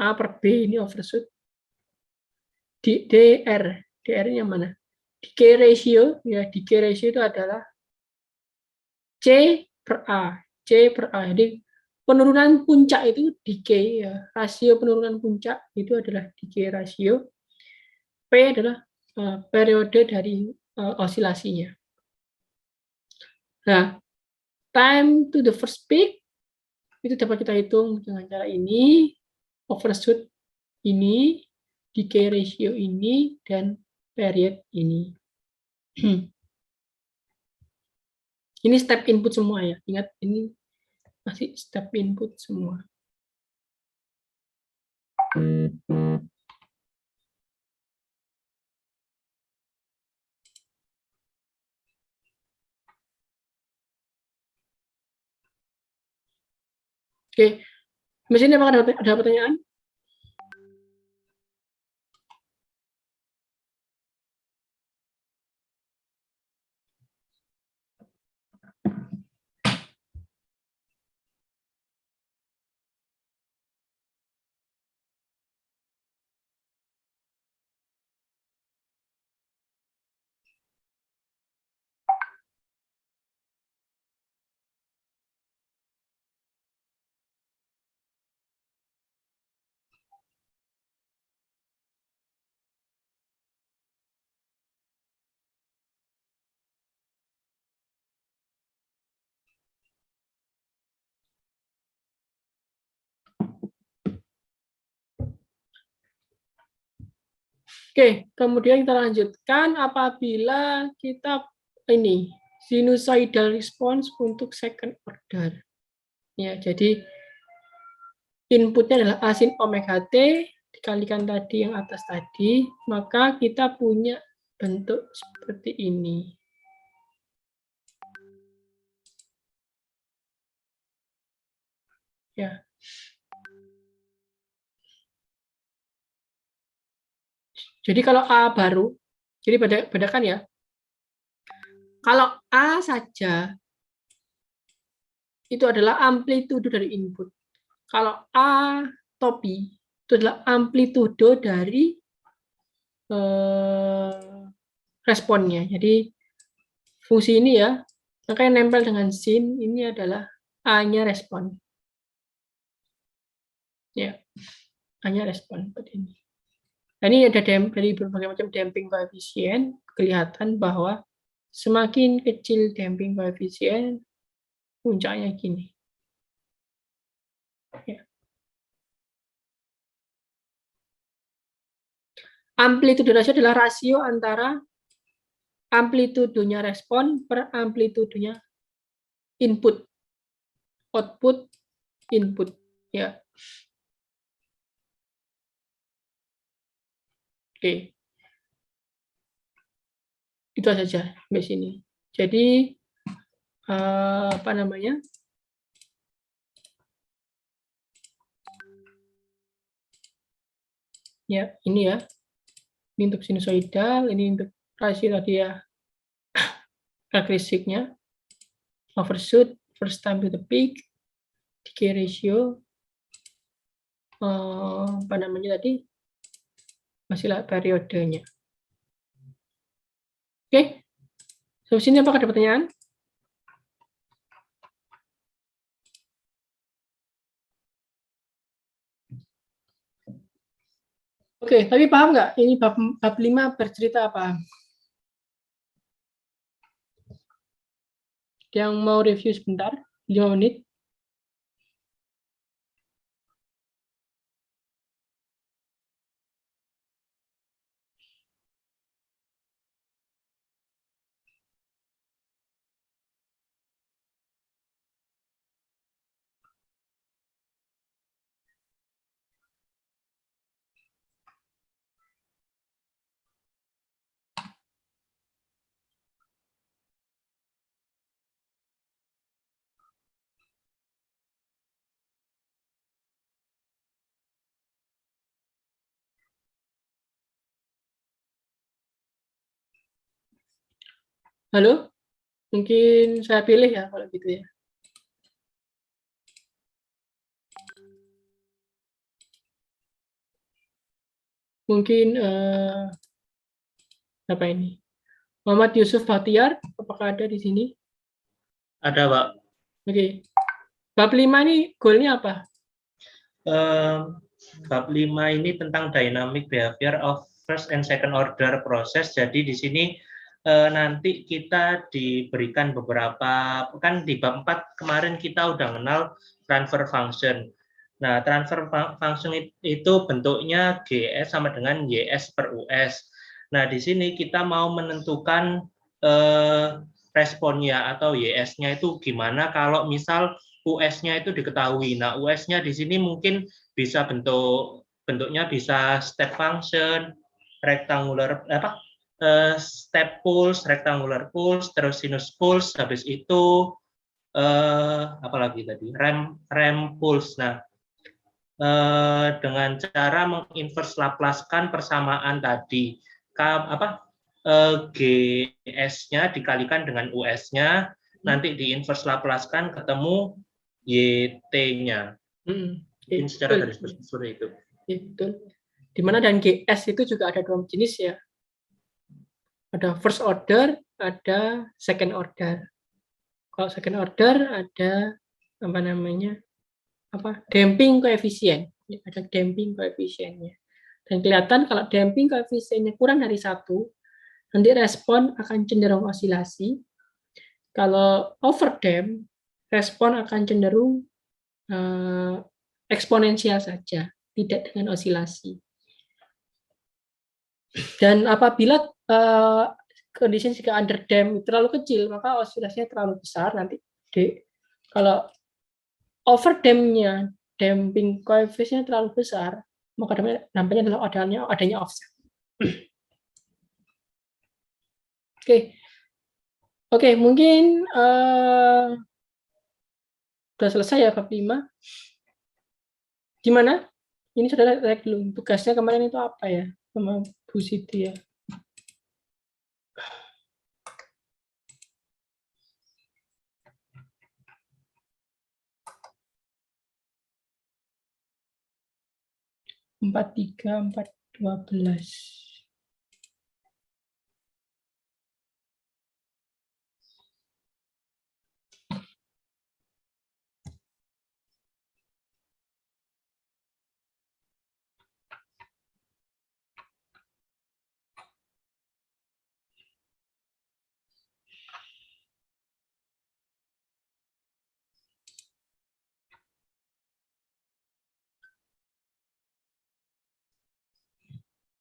A per B ini overshoot. DR-nya mana? Decay ratio ya, decay ratio itu adalah C per A. Jadi penurunan puncak itu decay ya. Rasio penurunan puncak itu adalah decay ratio. P adalah periode dari osilasinya. Nah, time to the first peak itu dapat kita hitung dengan cara ini, overshoot ini, decay ratio ini, dan period ini. Ini step input semua ya. Ingat, ini masih step input semua. Oke, mesinnya apakah ada pertanyaan? Oke, kemudian kita lanjutkan apabila kita ini sinusoidal response untuk second order. Ya, jadi inputnya adalah A sin omega T dikalikan tadi yang atas tadi, maka kita punya bentuk seperti ini. Ya. Jadi kalau A baru, jadi bedakan ya. Kalau A saja itu adalah amplitudo dari input. Kalau A topi itu adalah amplitudo dari responnya. Jadi fungsi ini ya, makanya nempel dengan sin, ini adalah A-nya respon. Ya, A-nya respon seperti ini. Nah, ini ada dari berbagai macam damping koefisien, kelihatan bahwa semakin kecil damping koefisien, puncaknya gini. Ya. Amplitudo rasio adalah rasio antara amplitudonya respon per amplitudonya input, output, input. Ya. Oke. Itu saja sampai sini. Jadi apa namanya? Ya, ini ya. Ini untuk sinusoidal, ini untuk rasio tadi ya. Karakteristiknya. Overshoot, first time to the peak, decay ratio, apa namanya tadi? Masih periodenya. Oke. Sampai sini apakah ada pertanyaan? Oke, tapi paham nggak? Ini bab 5 bercerita apa? Yang mau review sebentar, 5 menit. Halo? Mungkin saya pilih ya kalau gitu ya. Mungkin apa ini? Muhammad Yusuf Bahtiar, apakah ada di sini? Ada, Pak. Oke. Bab 5 ini goalnya apa? Bab 5 ini tentang dynamic behavior of first and second order process. Jadi di sini nanti kita diberikan beberapa, kan di bab 4 kemarin kita udah kenal transfer function. Nah, transfer function itu bentuknya GS sama dengan YS per US. Nah, di sini kita mau menentukan responnya atau YS-nya itu gimana kalau misal US-nya itu diketahui. Nah, US-nya di sini mungkin bisa bentuknya bisa step function, rectangular step pulse, rectangular pulse, terus sinus pulse, habis itu apalagi tadi rem pulse. Nah, dengan cara menginverse Laplace-kan persamaan tadi, GS-nya dikalikan dengan US-nya, nanti diinverse Laplace-kan ketemu YT-nya. Mungkin secara garis besar seperti itu. Betul. Dimana dan GS itu juga ada 2 jenis ya. Ada first order, ada second order. Kalau second order ada apa namanya? Damping koefisien. Ada damping koefisiennya. Dan kelihatan kalau damping koefisiennya kurang dari 1, nanti respon akan cenderung osilasi. Kalau overdamp, respon akan cenderung eksponensial saja, tidak dengan osilasi. Dan apabila kondisi jika underdamp terlalu kecil, maka osilasinya terlalu besar. Nanti kalau overdampnya, damping koefisiennya terlalu besar, maka dampaknya adalah adanya offset. Oke, mungkin sudah selesai ya bab 5. Gimana? Ini saudara lihat dulu. Tugasnya kemarin itu apa ya? Sama Bu Siti ya. Empat 12.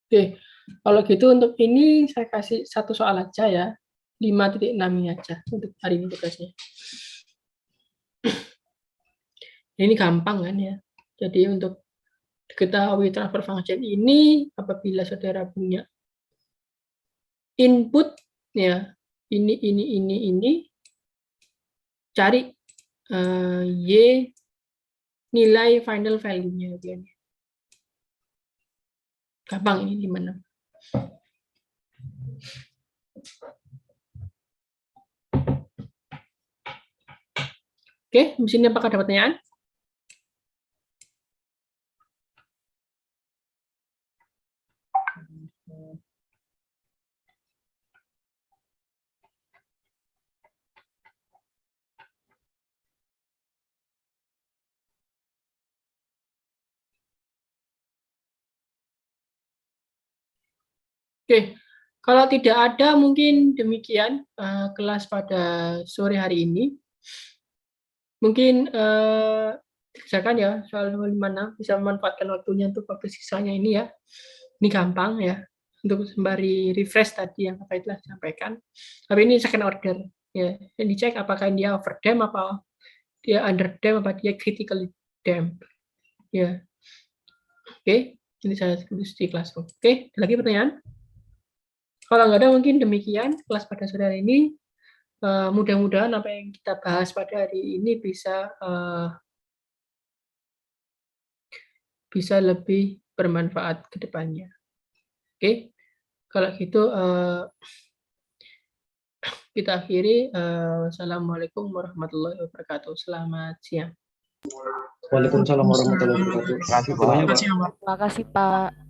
Oke, kalau gitu untuk ini saya kasih 1 soal aja ya. 5.6 ini aja untuk hari ini tugasnya. Ini gampang kan ya. Jadi untuk diketahui transfer function ini, apabila saudara punya input ya ini, cari y nilai final value-nya dia. Gampang ini gimana? Oke, di sini apakah ada pertanyaan? Oke, kalau tidak ada mungkin demikian kelas pada sore hari ini. Mungkin dikerjakan ya soal 56 bisa memanfaatkan waktunya untuk waktu sisanya ini ya. Ini gampang ya untuk sembari refresh tadi yang Kakak telah sampaikan. Tapi ini second order ya. Yang dicek apakah dia overdamp apa dia underdamp apa dia critically damp. Ya. Oke, ini saya tulis di Classroom. Oke, ada lagi pertanyaan? Kalau nggak ada mungkin demikian kelas pada sore hari ini. Mudah-mudahan apa yang kita bahas pada hari ini bisa lebih bermanfaat ke depannya. Oke, kalau gitu kita akhiri. Wassalamualaikum warahmatullahi wabarakatuh. Selamat siang. Waalaikumsalam warahmatullahi wabarakatuh. Terima kasih, Pak. Terima kasih, Pak. Terima kasih, Pak. Terima kasih, Pak.